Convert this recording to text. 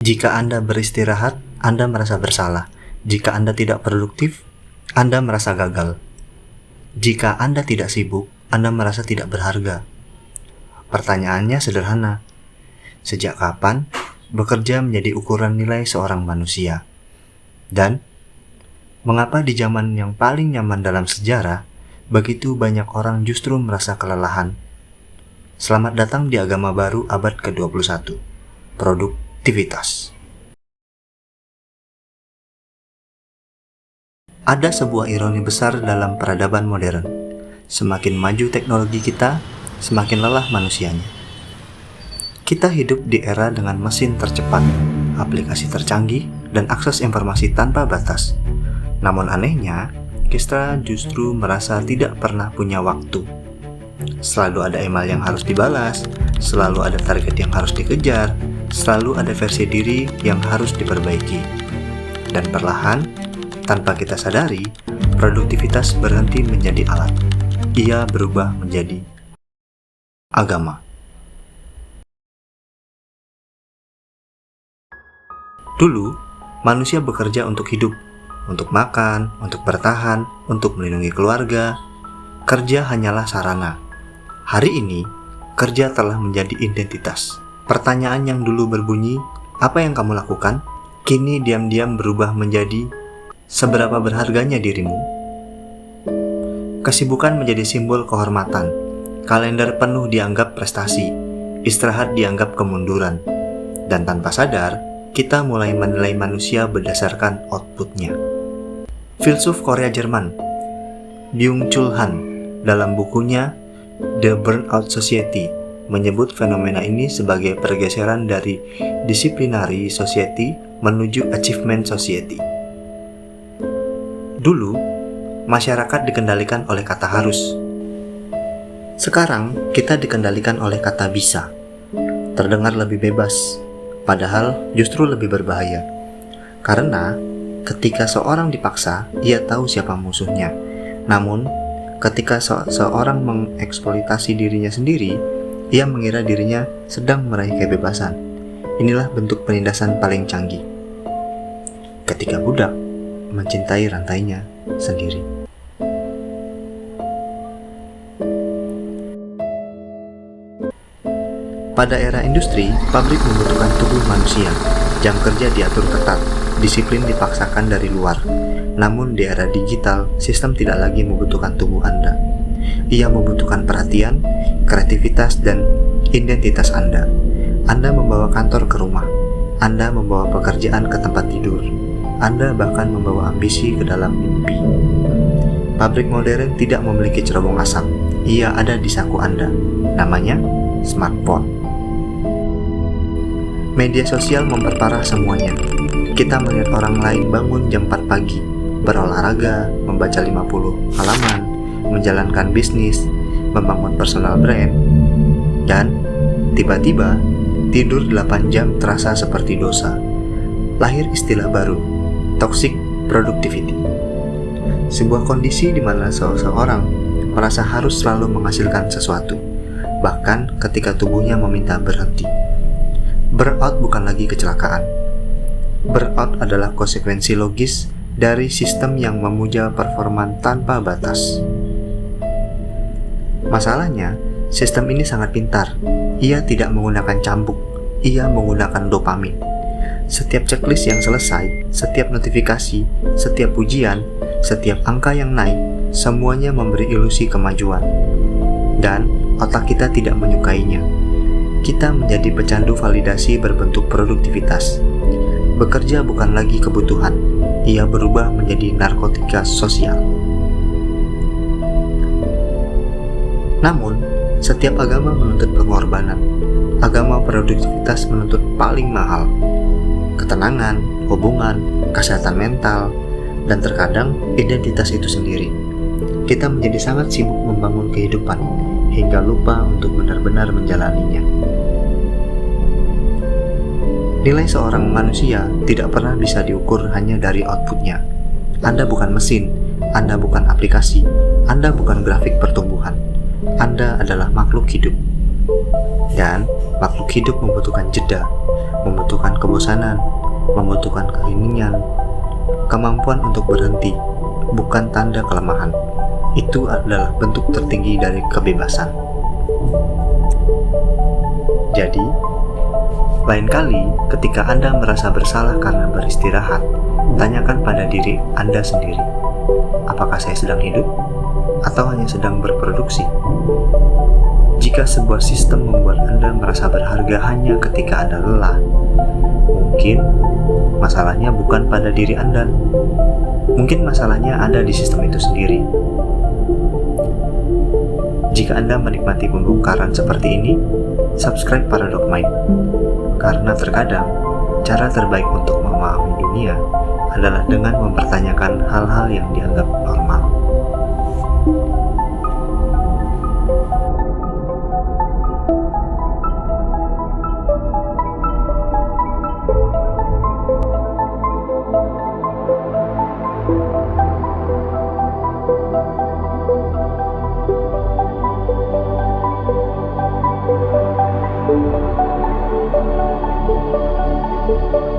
Jika Anda beristirahat, Anda merasa bersalah. Jika Anda tidak produktif, Anda merasa gagal. Jika Anda tidak sibuk, Anda merasa tidak berharga. Pertanyaannya sederhana. Sejak kapan bekerja menjadi ukuran nilai seorang manusia? Dan mengapa di zaman yang paling nyaman dalam sejarah, begitu banyak orang justru merasa kelelahan? Selamat datang di agama baru abad ke-21, produktivitas. Ada sebuah ironi besar dalam peradaban modern. Semakin maju teknologi kita, semakin lelah manusianya. Kita hidup di era dengan mesin tercepat, aplikasi tercanggih, dan akses informasi tanpa batas. Namun anehnya, kita justru merasa tidak pernah punya waktu. Selalu ada email yang harus dibalas, selalu ada target yang harus dikejar, selalu ada versi diri yang harus diperbaiki. Dan perlahan, tanpa kita sadari, produktivitas berhenti menjadi alat. Ia berubah menjadi agama. Dulu, manusia bekerja untuk hidup, untuk makan, untuk bertahan, untuk melindungi keluarga. Kerja hanyalah sarana. Hari ini, kerja telah menjadi identitas. Pertanyaan yang dulu berbunyi, "Apa yang kamu lakukan?" kini diam-diam berubah menjadi, "Seberapa berharganya dirimu?" Kesibukan menjadi simbol kehormatan. Kalender penuh dianggap prestasi. Istirahat dianggap kemunduran. Dan tanpa sadar, kita mulai menilai manusia berdasarkan outputnya. Filsuf Korea Jerman, Byung-Chul Han, dalam bukunya The Burnout Society, menyebut fenomena ini sebagai pergeseran dari disciplinary society menuju achievement society. Dulu, masyarakat dikendalikan oleh kata harus. Sekarang, kita dikendalikan oleh kata bisa. Terdengar lebih bebas, padahal justru lebih berbahaya. Karena, ketika seorang dipaksa, ia tahu siapa musuhnya. Namun, ketika seorang mengeksploitasi dirinya sendiri, ia mengira dirinya sedang meraih kebebasan. Inilah bentuk penindasan paling canggih. Ketika budak mencintai rantainya sendiri. Pada era industri, pabrik membutuhkan tubuh manusia. Jam kerja diatur ketat, disiplin dipaksakan dari luar. Namun di era digital, sistem tidak lagi membutuhkan tubuh Anda. Ia membutuhkan perhatian, kreativitas, dan identitas Anda. Anda membawa kantor ke rumah. Anda membawa pekerjaan ke tempat tidur. Anda bahkan membawa ambisi ke dalam mimpi. Pabrik modern tidak memiliki cerobong asap. Ia ada di saku Anda. Namanya smartphone. Media sosial memperparah semuanya. Kita melihat orang lain bangun jam 4 pagi, berolahraga, membaca 50 halaman, menjalankan bisnis, membangun personal brand, dan tiba-tiba tidur 8 jam terasa seperti dosa. Lahir istilah baru, toxic productivity. Sebuah kondisi di mana seseorang merasa harus selalu menghasilkan sesuatu, bahkan ketika tubuhnya meminta berhenti. Burnout bukan lagi kecelakaan. Burnout adalah konsekuensi logis dari sistem yang memuja performa tanpa batas. Masalahnya, sistem ini sangat pintar. Ia tidak menggunakan cambuk, ia menggunakan dopamin. Setiap checklist yang selesai, setiap notifikasi, setiap pujian, setiap angka yang naik, semuanya memberi ilusi kemajuan. Dan otak kita tidak menyukainya. Kita menjadi pecandu validasi berbentuk produktivitas. Bekerja bukan lagi kebutuhan, ia berubah menjadi narkotika sosial. Namun, setiap agama menuntut pengorbanan. Agama produktivitas menuntut paling mahal. Ketenangan, hubungan, kesehatan mental, dan terkadang identitas itu sendiri. Kita menjadi sangat sibuk membangun kehidupan, hingga lupa untuk benar-benar menjalaninya. Nilai seorang manusia tidak pernah bisa diukur hanya dari outputnya. Anda bukan mesin, Anda bukan aplikasi, Anda bukan grafik pertumbuhan. Anda adalah makhluk hidup. Dan makhluk hidup membutuhkan jeda, membutuhkan kebosanan, membutuhkan keheningan. Kemampuan untuk berhenti bukan tanda kelemahan. Itu adalah bentuk tertinggi dari kebebasan. Jadi, lain kali ketika Anda merasa bersalah karena beristirahat, tanyakan pada diri Anda sendiri, apakah saya sedang hidup atau hanya sedang berproduksi? Jika sebuah sistem membuat Anda merasa berharga hanya ketika Anda lelah, mungkin masalahnya bukan pada diri Anda. Mungkin masalahnya ada di sistem itu sendiri. Jika Anda menikmati pembongkaran seperti ini, subscribe Paradox Mind. Karena terkadang, cara terbaik untuk memahami dunia adalah dengan mempertanyakan hal-hal yang dianggap normal. Thank you.